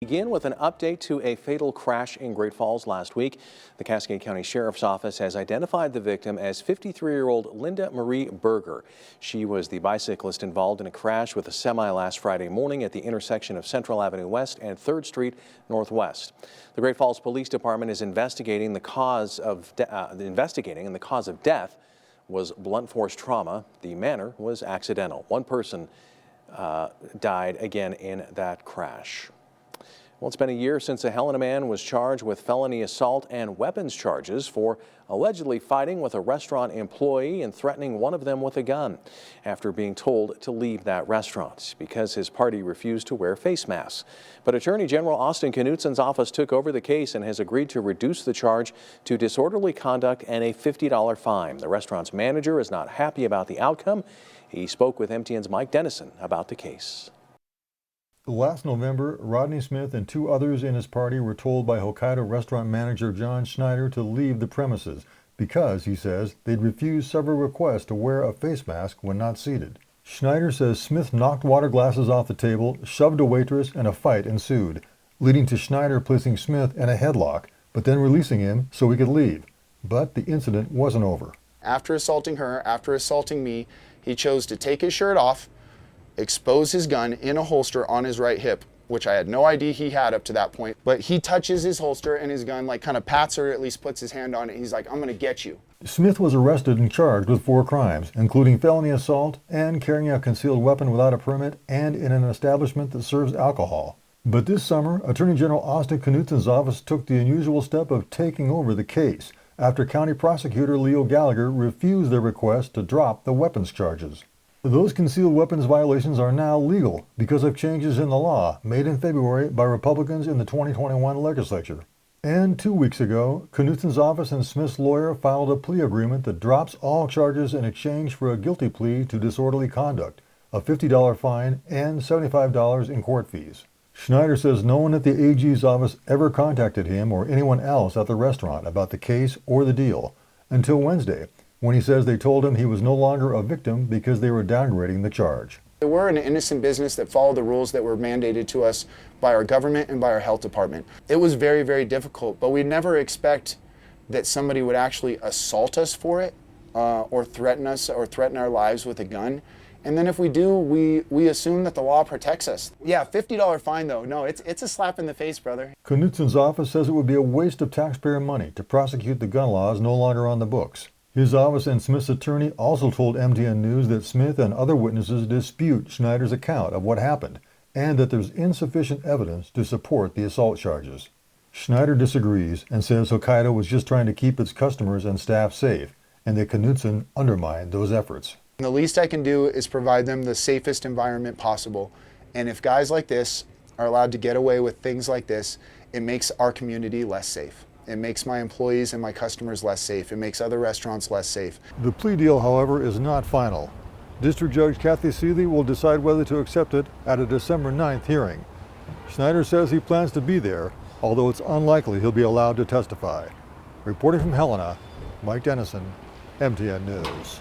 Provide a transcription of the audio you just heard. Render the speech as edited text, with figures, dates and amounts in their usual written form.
Begin with an update to a fatal crash in Great Falls last week. The Cascade County Sheriff's Office has identified the victim as 53-year-old Linda Marie Berger. She was the bicyclist involved in a crash with a semi last Friday morning at the intersection of Central Avenue West and 3rd Street Northwest. The Great Falls Police Department is investigating the cause of death was blunt force trauma. The manner was accidental. One person died again in that crash. Well, it's been a year since a Helena man was charged with felony assault and weapons charges for allegedly fighting with a restaurant employee and threatening one of them with a gun after being told to leave that restaurant because his party refused to wear face masks. But Attorney General Austin Knutsson's office took over the case and has agreed to reduce the charge to disorderly conduct and a $50 fine. The restaurant's manager is not happy about the outcome. He spoke with MTN's Mike Dennison about the case. Last November, Rodney Smith and two others in his party were told by Hokkaido restaurant manager John Schneider to leave the premises because, he says, they'd refused several requests to wear a face mask when not seated. Schneider says Smith knocked water glasses off the table, shoved a waitress, and a fight ensued, leading to Schneider placing Smith in a headlock, but then releasing him so he could leave. But the incident wasn't over. After assaulting her, after assaulting me, he chose to take his shirt off, expose his gun in a holster on his right hip, which I had no idea he had up to that point. But he touches his holster and his gun, like kind of pats her, at least puts his hand on it. He's like, "I'm gonna get you." Smith was arrested and charged with 4 crimes, including felony assault and carrying a concealed weapon without a permit and in an establishment that serves alcohol. But this summer, Attorney General Austin Knutsson's office took the unusual step of taking over the case after County Prosecutor Leo Gallagher refused their request to drop the weapons charges. Those concealed weapons violations are now legal because of changes in the law made in February by Republicans in the 2021 legislature. And 2 weeks ago, Knutsson's office and Smith's lawyer filed a plea agreement that drops all charges in exchange for a guilty plea to disorderly conduct, a $50 fine, and $75 in court fees. Schneider says no one at the AG's office ever contacted him or anyone else at the restaurant about the case or the deal until Wednesday, when he says they told him he was no longer a victim because they were downgrading the charge. We're an innocent business that followed the rules that were mandated to us by our government and by our health department. It was very, very difficult, but we'd never expect that somebody would actually assault us for it or threaten us or threaten our lives with a gun. And then if we do, we assume that the law protects us. Yeah, $50 fine though. No, it's a slap in the face, brother. Knutsson's office says it would be a waste of taxpayer money to prosecute the gun laws no longer on the books. His office and Smith's attorney also told MTN News that Smith and other witnesses dispute Schneider's account of what happened and that there's insufficient evidence to support the assault charges. Schneider disagrees and says Hokkaido was just trying to keep its customers and staff safe and that Knutsson undermined those efforts. The least I can do is provide them the safest environment possible. And if guys like this are allowed to get away with things like this, it makes our community less safe. It makes my employees and my customers less safe. It makes other restaurants less safe. The plea deal, however, is not final. District Judge Kathy Seeley will decide whether to accept it at a December 9th hearing. Schneider says he plans to be there, although it's unlikely he'll be allowed to testify. Reporting from Helena, Mike Dennison, MTN News.